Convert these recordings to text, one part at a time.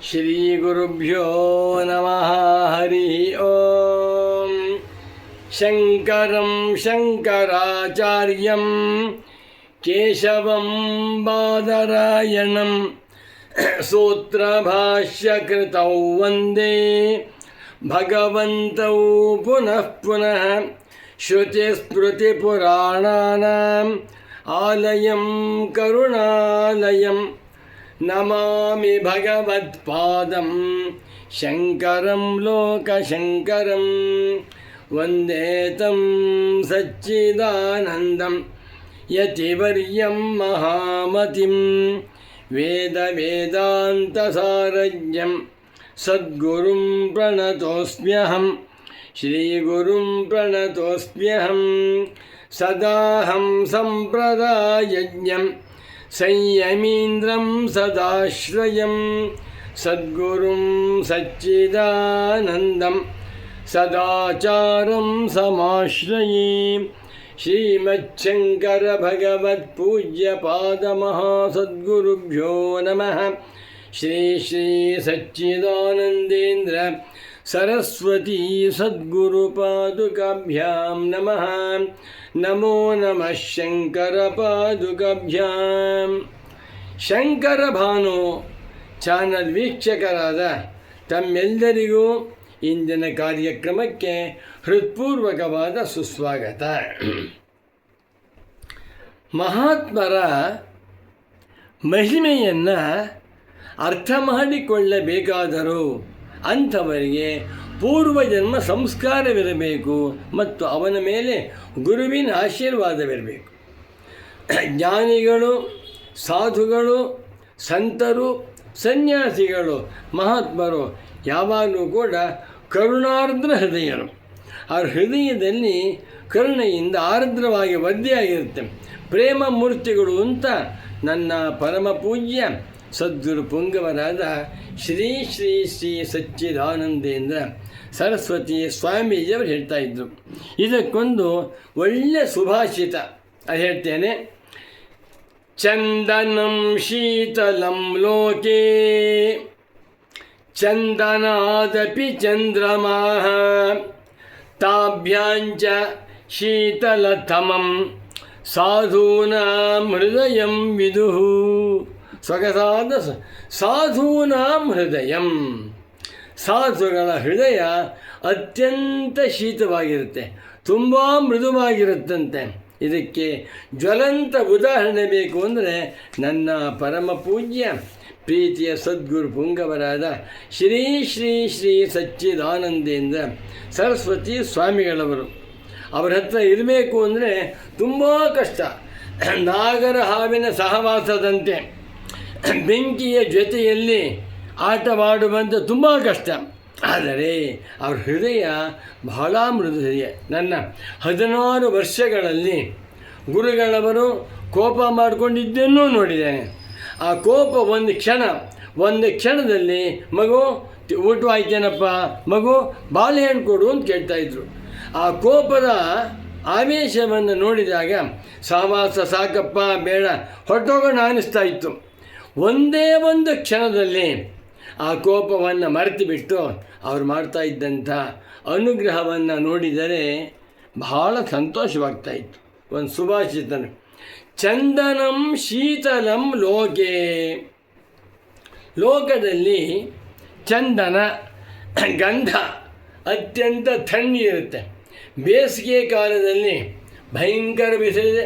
ಶ್ರೀಗುರುಭ್ಯೋ ನಮಃ ಹರಿ ಓಂ. ಶಂಕರಂ ಶಂಕರಾಚಾರ್ಯಂ ಕೇಶವಂ ಬಾದರಾಯಣಂ ಸೂತ್ರಭಾಷ್ಯಕೃತೌ ವಂದೇ ಭಗವಂತೌ ಪುನಃ ಪುನಃ. ಶ್ರುತಿಸ್ಮೃತಿಪುರಾಣಾನಾಂ ಆಲಯಂ ಕರುಣಾಲಯಂ ನಮಾಮಿ ಭಗವತ್ಪಾದಂ ಶಂಕರಂ ಲೋಕಶಂಕರಂ. ವಂದೇ ತಂ ಸಚ್ಚಿದಾನಂದಂ ಯತಿವರ್ಯಂ ಮಹಾಮತಿಂ ವೇದಾಂತಸಾರಜ್ಞಂ ಸದ್ಗುರುಂ ಪ್ರಣತೋಸ್ಮ್ಯಹಂ. ಶ್ರೀಗುರುಂ ಪ್ರಣತೋಸ್ಮ್ಯಹಂ. ಸದಾಹಂ ಸಂಪ್ರದಾಯಜ್ಞಂ ಸಂಯಮೀಂದ್ರಂ ಸದಾಶ್ರಯಂ ಸದ್ಗುರುಂ ಸಚ್ಚಿದಾನಂದಂ ಸದಾಚಾರಂ ಸಮಾಶ್ರಯೇ. ಶ್ರೀಮಚ್ಛಂಕರ ಭಗವತ್ ಪೂಜ್ಯ ಪಾದ ಮಹಾಸದ್ಗುರುಭ್ಯೋ ನಮಃ. ಶ್ರೀ ಶ್ರೀ ಸಚ್ಚಿದಾನಂದೇಂದ್ರ ಸರಸ್ವತೀ ಸದ್ಗುರು ಪಾದುಕಾಭ್ಯಾಂ ನಮಃ. ನಮೋ ನಮಃ ಶಂಕರ ಪಾದುಕಾಭ್ಯಾಂ. ಶಂಕರ ಭಾನು ಚಾನಲ್ ವೀಕ್ಷಕರಾದ ತಮ್ಮೆಲ್ಲರಿಗೂ ಇಂದಿನ ಕಾರ್ಯಕ್ರಮಕ್ಕೆ ಹೃತ್ಪೂರ್ವಕವಾದ ಸುಸ್ವಾಗತ. ಮಹಾತ್ಮರ ಮಹಿಮೆಯನ್ನು ಅರ್ಥ ಮಾಡಿಕೊಳ್ಳಬೇಕಾದರೂ ಅಂಥವರಿಗೆ ಪೂರ್ವಜನ್ಮ ಸಂಸ್ಕಾರವಿರಬೇಕು ಮತ್ತು ಅವನ ಮೇಲೆ ಗುರುವಿನ ಆಶೀರ್ವಾದವಿರಬೇಕು. ಜ್ಞಾನಿಗಳು, ಸಾಧುಗಳು, ಸಂತರು, ಸನ್ಯಾಸಿಗಳು, ಮಹಾತ್ಮರು ಯಾವಾಗಲೂ ಕೂಡ ಕರುಣಾರ್ದ್ರ ಹೃದಯರು. ಅವ್ರ ಹೃದಯದಲ್ಲಿ ಕರುಣೆಯಿಂದ ಆರ್ದ್ರವಾಗಿ ಒದ್ದೆಯಾಗಿರುತ್ತೆ. ಪ್ರೇಮ ಮೂರ್ತಿಗಳು ಅಂತ ನನ್ನ ಪರಮ ಪೂಜ್ಯ ಸದ್ಗುರು ಪುಂಗವರಾದ ಶ್ರೀ ಶ್ರೀ ಶ್ರೀ ಸಚ್ಚಿದಾನಂದೇಂದ್ರ ಸರಸ್ವತಿ ಸ್ವಾಮೀಜಿಯವರು ಹೇಳ್ತಾ ಇದ್ದರು. ಇದಕ್ಕೊಂದು ಒಳ್ಳೆಯ ಸುಭಾಷಿತ ಅದು ಹೇಳ್ತೇನೆ. ಚಂದನಂ ಶೀತಲಂ ಲೋಕೆ ಚಂದನಾದಪಿ ಚಂದ್ರಮಾಃ ತಾಭ್ಯಾಂಚ ಶೀತಲತಮಂ ಸಾಧೂನಾಂ ಹೃದಯಂ ವಿದುಃ. ಸೊಗಸಾದ ಸಾಧೂನಾಂ ಹೃದಯಂ, ಸಾಧುಗಳ ಹೃದಯ ಅತ್ಯಂತ ಶೀತವಾಗಿರುತ್ತೆ, ತುಂಬ ಮೃದುವಾಗಿರುತ್ತಂತೆ. ಇದಕ್ಕೆ ಜ್ವಲಂತ ಉದಾಹರಣೆ ಬೇಕು ಅಂದರೆ ನನ್ನ ಪರಮ ಪೂಜ್ಯ ಪ್ರೀತಿಯ ಸದ್ಗುರು ಪುಂಗವರಾದ ಶ್ರೀ ಶ್ರೀ ಶ್ರೀ ಸಚ್ಚಿದಾನಂದೇಂದ್ರ ಸರಸ್ವತಿ ಸ್ವಾಮಿಗಳವರು. ಅವರ ಹತ್ರ ಇರಬೇಕು ಅಂದರೆ ತುಂಬ ಕಷ್ಟ. ನಾಗರ ಹಾವಿನ ಸಹವಾಸದಂತೆ ಬೆಂಕಿಯ ಜೊತೆಯಲ್ಲಿ ಆಟವಾಡುವಂಥ ತುಂಬ ಕಷ್ಟ. ಆದರೆ ಅವ್ರ ಹೃದಯ ಬಹಳ ಮೃದು ಹೃದಯ. ನನ್ನ 16 ವರ್ಷಗಳಲ್ಲಿ ಗುರುಗಳವರು ಕೋಪ ಮಾಡಿಕೊಂಡಿದ್ದನ್ನೂ ನೋಡಿದ್ದೇನೆ. ಆ ಕೋಪ ಒಂದು ಕ್ಷಣದಲ್ಲಿ ಮಗು ಊಟವಾಯ್ತೇನಪ್ಪ, ಮಗು ಬಾಳೆಹಣ್ಣು ಕೊಡು ಅಂತ ಕೇಳ್ತಾಯಿದ್ರು. ಆ ಕೋಪದ ಆವೇಶವನ್ನು ನೋಡಿದಾಗ ಸಹವಾಸ ಸಾಕಪ್ಪ, ಬೇಡ, ಹೊರಟೋಗೋಣ ಅನ್ನಿಸ್ತಾ ಇತ್ತು. ಒಂದೇ ಒಂದು ಕ್ಷಣದಲ್ಲಿ ಆ ಕೋಪವನ್ನು ಮರೆತು ಬಿಟ್ಟು ಅವ್ರು ಮಾಡ್ತಾ ಇದ್ದಂಥ ಅನುಗ್ರಹವನ್ನು ನೋಡಿದರೆ ಬಹಳ ಸಂತೋಷವಾಗ್ತಾಯಿತ್ತು. ಒಂದು ಸುಭಾಷಿತನ ಚಂದನಂ ಶೀತಲಂ ಲೋಕೆ. ಲೋಕದಲ್ಲಿ ಚಂದನ ಗಂಧ ಅತ್ಯಂತ ತಣ್ಣೀರುತ್ತೆ. ಬೇಸಿಗೆ ಕಾಲದಲ್ಲಿ ಭಯಂಕರ ಬಿಸಿಲಿದೆ,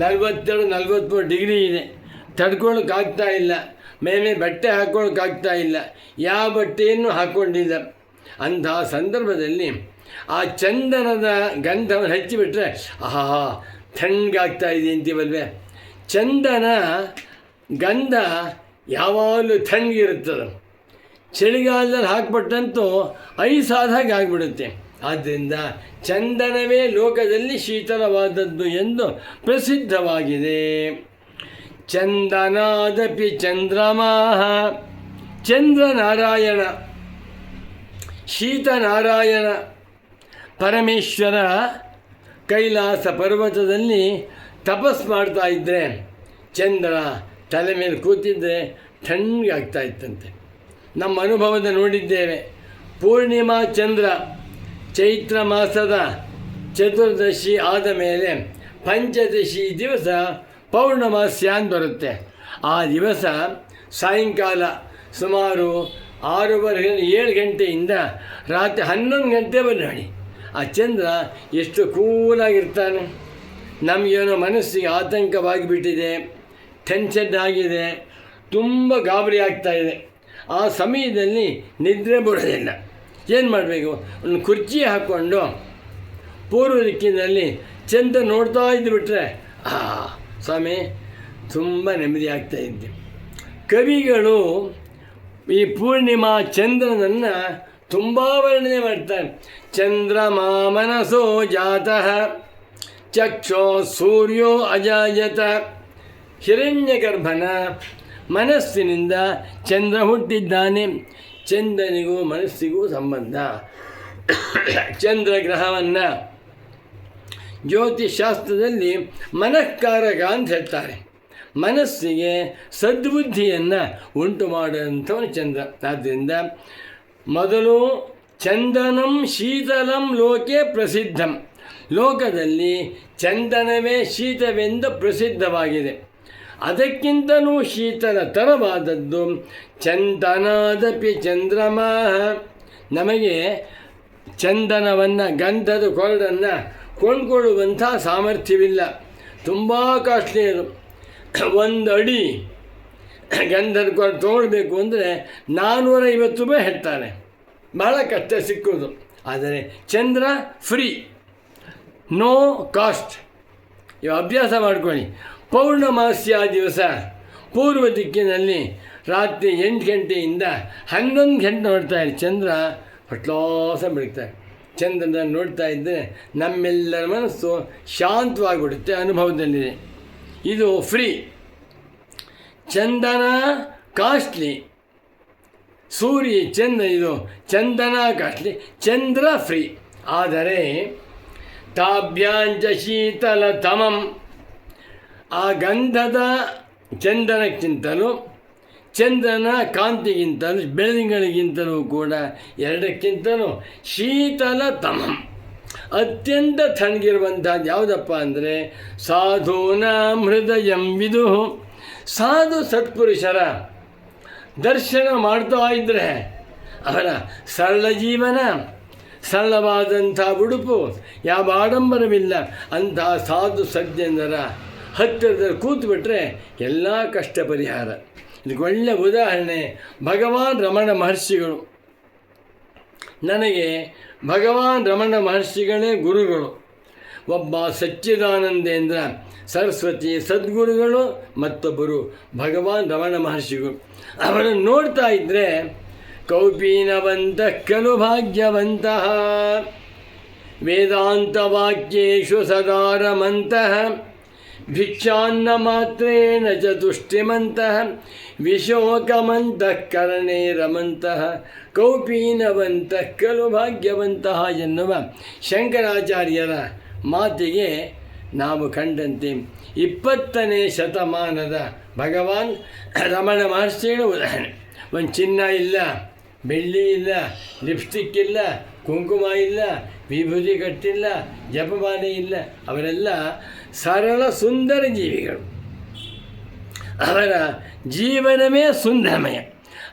42-43 ಡಿಗ್ರಿ ಇದೆ, ತಡ್ಕೊಳ್ಳೋಕ್ಕಾಗ್ತಾ ಇಲ್ಲ. ಮೇಲೆ ಬಟ್ಟೆ ಹಾಕ್ಕೊಳ್ಳೋಕ್ಕಾಗ್ತಾ ಇಲ್ಲ, ಯಾವ ಬಟ್ಟೆಯನ್ನು ಹಾಕ್ಕೊಂಡಿಲ್ಲ. ಅಂಥ ಸಂದರ್ಭದಲ್ಲಿ ಆ ಚಂದನದ ಗಂಧವನ್ನು ಹಚ್ಚಿಬಿಟ್ರೆ ಆಹಾ ತಣ್ಣಗಾಗ್ತಾ ಇದೆ ಅಂತೀವಲ್ವೇ. ಚಂದನ ಗಂಧ ಯಾವಾಗಲೂ ತಣ್ಣಗಿರುತ್ತದೆ. ಚಳಿಗಾಲದಲ್ಲಿ ಹಾಕ್ಬಿಟ್ಟಂತೂ ಐಸಾದಾಗೆ ಆಗಿಬಿಡುತ್ತೆ. ಆದ್ದರಿಂದ ಚಂದನವೇ ಲೋಕದಲ್ಲಿ ಶೀತಲವಾದದ್ದು ಎಂದು ಪ್ರಸಿದ್ಧವಾಗಿದೆ. ಚಂದನಾದಪಿ ಚಂದ್ರಮಾಃ. ಚಂದ್ರನಾರಾಯಣ, ಶೀತನಾರಾಯಣ ಪರಮೇಶ್ವರ ಕೈಲಾಸ ಪರ್ವತದಲ್ಲಿ ತಪಸ್ ಮಾಡ್ತಾ ಇದ್ದರೆ ಚಂದ್ರ ತಲೆ ಮೇಲೆ ಕೂತಿದ್ದರೆ ತಣ್ಣಗಾಗ್ತಾ ಇತ್ತಂತೆ. ನಮ್ಮ ಅನುಭವದ ನೋಡಿದ್ದೇವೆ. ಪೂರ್ಣಿಮಾ ಚಂದ್ರ ಚೈತ್ರ ಮಾಸದ ಚತುರ್ದಶಿ ಆದ ಮೇಲೆ ಪಂಚದಶಿ ದಿವಸ ಪೌರ್ಣಮಾಸ್ಯ ಅಂತ ಬರುತ್ತೆ. ಆ ದಿವಸ ಸಾಯಂಕಾಲ ಸುಮಾರು 6:30 7 ಗಂಟೆಯಿಂದ ರಾತ್ರಿ 11 ಗಂಟೆವರೆಗೆ ನೋಡಿ ಆ ಚಂದ್ರ ಎಷ್ಟು ಕೂಲಾಗಿರ್ತಾನೆ. ನಮಗೇನೋ ಮನಸ್ಸಿಗೆ ಆತಂಕವಾಗಿಬಿಟ್ಟಿದೆ, ಟೆನ್ಷನ್ ಆಗಿದೆ, ತುಂಬ ಗಾಬರಿ ಆಗ್ತಾಯಿದೆ. ಆ ಸಮಯದಲ್ಲಿ ನಿದ್ರೆ ಬರೋದಿಲ್ಲ. ಏನು ಮಾಡಬೇಕು? ಒಂದು ಕುರ್ಚಿ ಹಾಕ್ಕೊಂಡು ಪೂರ್ವ ದಿಕ್ಕಿನಲ್ಲಿ ಚಂದ್ರ ನೋಡ್ತಾ ಇದ್ದುಬಿಟ್ರೆ ಸ್ವಾಮಿ ತುಂಬ ನೆಮ್ಮದಿ ಆಗ್ತಾಯಿದ್ದೆ. ಕವಿಗಳು ಈ ಪೂರ್ಣಿಮಾ ಚಂದ್ರನನ್ನು ತುಂಬ ವರ್ಣನೆ ಮಾಡ್ತಾರೆ. ಚಂದ್ರಮಾ ಮನಸೋ ಜಾತಃ ಚಕ್ಷೋ ಸೂರ್ಯೋ ಅಜಾಯತ. ಹಿರಣ್ಯಗರ್ಭನ ಮನಸ್ಸಿನಿಂದ ಚಂದ್ರ ಹುಟ್ಟಿದ್ದಾನೆ. ಚಂದ್ರನಿಗೂ ಮನಸ್ಸಿಗೂ ಸಂಬಂಧ. ಚಂದ್ರಗ್ರಹವನ್ನು ಜ್ಯೋತಿಷಾಸ್ತ್ರದಲ್ಲಿ ಮನಃಕಾರಕ ಅಂತ ಹೇಳ್ತಾರೆ. ಮನಸ್ಸಿಗೆ ಸದ್ಬುದ್ಧಿಯನ್ನು ಉಂಟು ಮಾಡುವಂಥವನು ಚಂದ್ರ. ಆದ್ದರಿಂದ ಮೊದಲು ಚಂದನಂ ಶೀತಲಂ ಲೋಕೆ ಪ್ರಸಿದ್ಧಂ. ಲೋಕದಲ್ಲಿ ಚಂದನವೇ ಶೀತವೆಂದು ಪ್ರಸಿದ್ಧವಾಗಿದೆ. ಅದಕ್ಕಿಂತಲೂ ಶೀತಲತರವಾದದ್ದು ಚಂದನಾದಪಿ ಚಂದ್ರಮ. ನಮಗೆ ಚಂದನವನ್ನು, ಗಂಧದ ಕೊರಡನ್ನು ಕೊಂಡ್ಕೊಳ್ಳುವಂಥ ಸಾಮರ್ಥ್ಯವಿಲ್ಲ. ತುಂಬ ಕಾಸ್ಟ್ಲಿ ಅದು. 1 ಅಡಿ ಗಂಧದ ಕೊರಡು ತೊಗೊಳ್ಬೇಕು ಅಂದರೆ 450 ರೂಪಾಯಿ ಹೇಳ್ತಾರೆ. ಬಹಳ ಕಷ್ಟ ಸಿಕ್ಕೋದು. ಆದರೆ ಚಂದ್ರ ಫ್ರೀ, ನೋ ಕಾಸ್ಟ್. ಇವು ಅಭ್ಯಾಸ ಮಾಡ್ಕೊಳ್ಳಿ. ಪೌರ್ಣಮಾಸ್ಯ ದಿವಸ ಪೂರ್ವ ದಿಕ್ಕಿನಲ್ಲಿ ರಾತ್ರಿ 8 ಗಂಟೆಯಿಂದ 11 ಗಂಟೆ ನೋಡ್ತಾರೆ ಚಂದ್ರ ಹೊಟ್ಲಾಸ ಬೆಳಗ್ತಾರೆ. ಚಂದ್ರನ ನೋಡ್ತಾ ಇದ್ದರೆ ನಮ್ಮೆಲ್ಲರ ಮನಸ್ಸು ಶಾಂತವಾಗಿಬಿಡುತ್ತೆ. ಅನುಭವದಲ್ಲಿದೆ. ಇದು ಫ್ರೀ. ಚಂದನ ಕಾಸ್ಟ್ಲಿ, ಸೂರ್ಯ ಚಂದ್ರ ಇದು ಚಂದನ ಕಾಸ್ಟ್ಲಿ, ಚಂದ್ರ ಫ್ರೀ. ಆದರೆ ತಾಭ್ಯಾಂಚ ಶೀತಲತಮಂ. ಆ ಗಂಧದ ಚಂದನಕ್ಕಿಂತಲೂ ಚಂದ್ರನ ಕಾಂತಿಗಿಂತಲೂ ಬೆಳದಿಂಗಳಿಗಿಂತಲೂ ಕೂಡ ಎರಡಕ್ಕಿಂತಲೂ ಶೀತಲತಮಂ ಅತ್ಯಂತ ತಣ್ಣಗಿರುವಂಥದ್ದು ಯಾವುದಪ್ಪ ಅಂದರೆ ಸಾಧೂನಾಂ ಹೃದಯಂ ವಿದುಃ. ಸಾಧು ಸತ್ಪುರುಷರ ದರ್ಶನ ಮಾಡ್ತಾ ಇದ್ದರೆ ಅವರ ಸರಳ ಜೀವನ, ಸರಳವಾದಂಥ ಉಡುಪು, ಯಾವ ಆಡಂಬರವಿಲ್ಲ, ಅಂತಹ ಸಾಧು ಸಜ್ಜನರ ಹತ್ತಿರದಲ್ಲಿ ಕೂತ್ಬಿಟ್ರೆ ಎಲ್ಲ ಕಷ್ಟ ಪರಿಹಾರ. ಇದಕ್ಕೆ ಒಳ್ಳೆಯ ಉದಾಹರಣೆ ಭಗವಾನ್ ರಮಣ ಮಹರ್ಷಿಗಳು. ನನಗೆ ಭಗವಾನ್ ರಮಣ ಮಹರ್ಷಿಗಳೇ ಗುರುಗಳು. ಒಬ್ಬ ಸಚ್ಚಿದಾನಂದೇಂದ್ರ ಸರಸ್ವತಿ ಸದ್ಗುರುಗಳು, ಮತ್ತೊಬ್ಬರು ಭಗವಾನ್ ರಮಣ ಮಹರ್ಷಿಗಳು. ಅವರನ್ನು ನೋಡ್ತಾ ಇದ್ದರೆ ಕೌಪೀನವಂತ ಖಲು ಭಾಗ್ಯವಂತಹ ವೇದಾಂತವಾಕ್ಯೇಷು ಸದಾರಮಂತಹ ಭಿಕ್ಷಾನ್ನ ಮಾತ್ರೇಣ ಚತುಷ್ಟಿಮಂತಹ ವಿಶೋಕಮಂತಃ ಕರ್ಣೇ ರಮಂತಹ ಕೌಪೀನವಂತಃ ಖಲು ಭಾಗ್ಯವಂತಹ ಎನ್ನುವ ಶಂಕರಾಚಾರ್ಯರ ಮಾತಿಗೆ ನಾವು ಕಂಡಂತೆ 20ನೇ ಶತಮಾನದ ಭಗವಾನ್ ರಮಣ ಮಹರ್ಷಿಗಳ ಉದಾಹರಣೆ. ಒಂದು ಚಿನ್ನ ಇಲ್ಲ, ಬೆಳ್ಳಿ ಇಲ್ಲ, ಲಿಪ್ಸ್ಟಿಕ್ ಇಲ್ಲ, ಕುಂಕುಮ ಇಲ್ಲ, ವಿಭೂತಿ ಕಟ್ಟಿಲ್ಲ, ಜಪಮಾಲೆ ಇಲ್ಲ. ಅವರೆಲ್ಲ ಸರಳ ಸುಂದರ ಜೀವಿಗಳು. ಅವರ ಜೀವನವೇ ಸುಂದರಮಯ.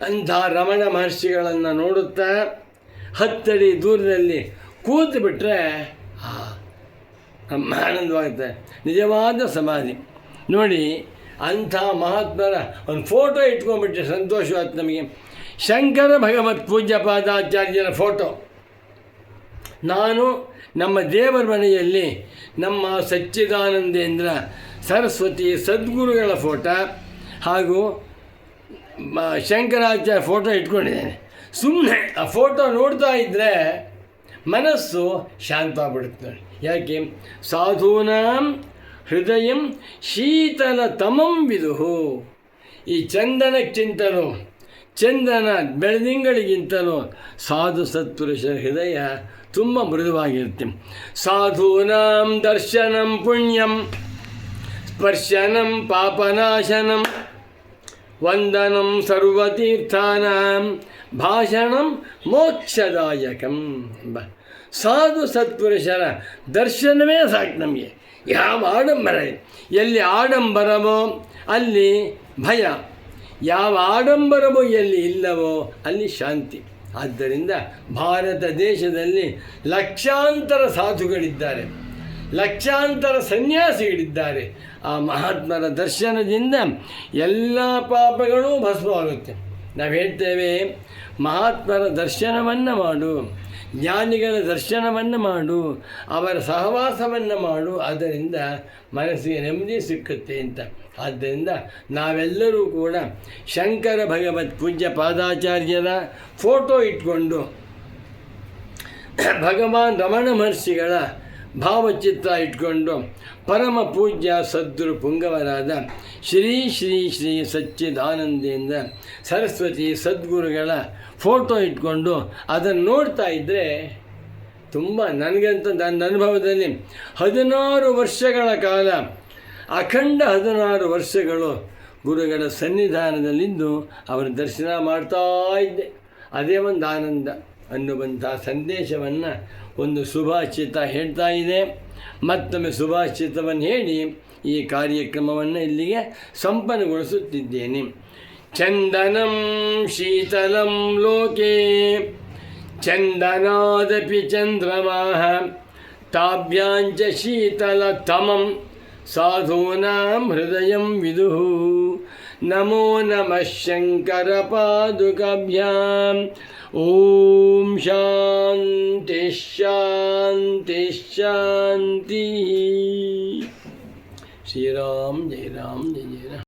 ಅಂಥ ರಮಣ ಮಹರ್ಷಿಗಳನ್ನು ನೋಡುತ್ತಾ 10 ಅಡಿ ದೂರದಲ್ಲಿ ಕೂತು ಬಿಟ್ಟರೆ ಆನಂದವಾಗುತ್ತೆ. ನಿಜವಾದ ಸಮಾಧಿ. ನೋಡಿ, ಅಂಥ ಮಹಾತ್ಮರ ಒಂದು ಫೋಟೋ ಇಟ್ಕೊಂಡ್ಬಿಟ್ರೆ ಸಂತೋಷವಾಯ್ತು ನಮಗೆ. ಶಂಕರ ಭಗವತ್ ಪೂಜ್ಯ ಪಾದಾಚಾರ್ಯರ ಫೋಟೋ ನಾನು ನಮ್ಮ ದೇವರ ಮನೆಯಲ್ಲಿ ನಮ್ಮ ಸಚ್ಚಿದಾನಂದೇಂದ್ರ ಸರಸ್ವತಿ ಸದ್ಗುರುಗಳ ಫೋಟೋ ಹಾಗೂ ಶಂಕರಾಚಾರ್ಯ ಫೋಟೋ ಇಟ್ಕೊಂಡಿದ್ದೇನೆ. ಸುಮ್ಮನೆ ಆ ಫೋಟೋ ನೋಡ್ತಾ ಇದ್ದರೆ ಮನಸ್ಸು ಶಾಂತವಾಗಿಬಿಡುತ್ತೆ ನೋಡಿ. ಯಾಕೆ? ಸಾಧೂನಾಂ ಹೃದಯಂ ಶೀತಲತಮಂ ವಿದುಃ. ಈ ಚಂದನಕ್ಕಿಂತಲೂ ಚಂದನ ಬೆಳದಿಂಗಳಿಗಿಂತಲೂ ಸಾಧು ಸತ್ಪುರುಷರ ಹೃದಯ ತುಂಬ ಮೃದುವಾಗಿರುತ್ತೆ. ಸಾಧೂನಾಂ ದರ್ಶನಂ ಪುಣ್ಯಂ ಸ್ಪರ್ಶನಂ ಪಾಪನಾಶನಂ ವಂದನಂ ಸರ್ವತೀರ್ಥಾನಾಂ ಭಾಷಣಂ ಮೋಕ್ಷದಾಯಕಂ ಎಂಬ ಸಾಧು ಸತ್ಪುರುಷರ ದರ್ಶನವೇ ಸಾಕು ನಮಗೆ. ಯಾವ ಆಡಂಬರ, ಎಲ್ಲಿ ಆಡಂಬರವೋ ಅಲ್ಲಿ ಭಯ, ಯಾವ ಆಡಂಬರವೋ ಎಲ್ಲಿ ಇಲ್ಲವೋ ಅಲ್ಲಿ ಶಾಂತಿ. ಆದ್ದರಿಂದ ಭಾರತ ದೇಶದಲ್ಲಿ ಲಕ್ಷಾಂತರ ಸಾಧುಗಳಿದ್ದಾರೆ, ಲಕ್ಷಾಂತರ ಸನ್ಯಾಸಿಗಳಿದ್ದಾರೆ. ಆ ಮಹಾತ್ಮರ ದರ್ಶನದಿಂದ ಎಲ್ಲ ಪಾಪಗಳೂ ಭಸ್ಮವಾಗುತ್ತೆ. ನಾವು ಹೇಳ್ತೇವೆ, ಮಹಾತ್ಮರ ದರ್ಶನವನ್ನು ಮಾಡು, ಜ್ಞಾನಿಗಳ ದರ್ಶನವನ್ನು ಮಾಡು, ಅವರ ಸಹವಾಸವನ್ನು ಮಾಡು, ಅದರಿಂದ ಮನಸ್ಸಿಗೆ ನೆಮ್ಮದಿ ಸಿಕ್ಕುತ್ತೆ ಅಂತ. ಆದ್ದರಿಂದ ನಾವೆಲ್ಲರೂ ಕೂಡ ಶಂಕರ ಭಗವತ್ ಪೂಜ್ಯ ಪಾದಾಚಾರ್ಯರ ಫೋಟೋ ಇಟ್ಕೊಂಡು ಭಗವಾನ್ ರಮಣ ಮಹರ್ಷಿಗಳ ಭಾವಚಿತ್ರ ಇಟ್ಕೊಂಡು ಪರಮ ಪೂಜ್ಯ ಸದ್ಗುರು ಪುಂಗವರಾದ ಶ್ರೀ ಶ್ರೀ ಶ್ರೀ ಸಚ್ಚಿದಾನಂದೇಂದ್ರ ಸರಸ್ವತಿ ಸದ್ಗುರುಗಳ ಫೋಟೋ ಇಟ್ಕೊಂಡು ಅದನ್ನು ನೋಡ್ತಾ ಇದ್ದರೆ ತುಂಬ, ನನಗಂತೂ ನನ್ನ ಅನುಭವದಲ್ಲಿ 16 ವರ್ಷಗಳ ಕಾಲ, ಅಖಂಡ 16 ವರ್ಷಗಳು ಗುರುಗಳ ಸನ್ನಿಧಾನದಲ್ಲಿದ್ದು ಅವರ ದರ್ಶನ ಮಾಡ್ತಾ ಇದ್ದೆ. ಅದೇ ಒಂದು ಆನಂದ ಅನ್ನುವಂಥ ಸಂದೇಶವನ್ನು ಒಂದು ಸುಭಾಷಿತ ಹೇಳ್ತಾ ಇದೆ. ಮತ್ತೊಮ್ಮೆ ಸುಭಾಷಿತವನ್ನು ಹೇಳಿ ಈ ಕಾರ್ಯಕ್ರಮವನ್ನು ಇಲ್ಲಿಗೆ ಸಂಪನ್ನಗೊಳಿಸುತ್ತಿದ್ದೇನೆ. ಚಂದನಂ ಶೀತಲಂ ಲೋಕೆ ಚಂದನಾದಪಿ ಚಂದ್ರಮಾಃ ತಾಭ್ಯಾಂಚ ಶೀತಲತಮಂ ಸಾಧೂನಾಂ ಹೃದಯಂ ವಿದುಃ. ನಮೋ ನಮಃ ಶಂಕರ ಪಾದುಕಾಭ್ಯಾಂ. ಓಂ ಶಾಂತಿ ಶಾಂತಿ ಶಾಂತಿ. ಶ್ರೀರಾಮ್ ಜಯ ರಾಮ್ ಜಯ ಜಯ ರಾಮ್.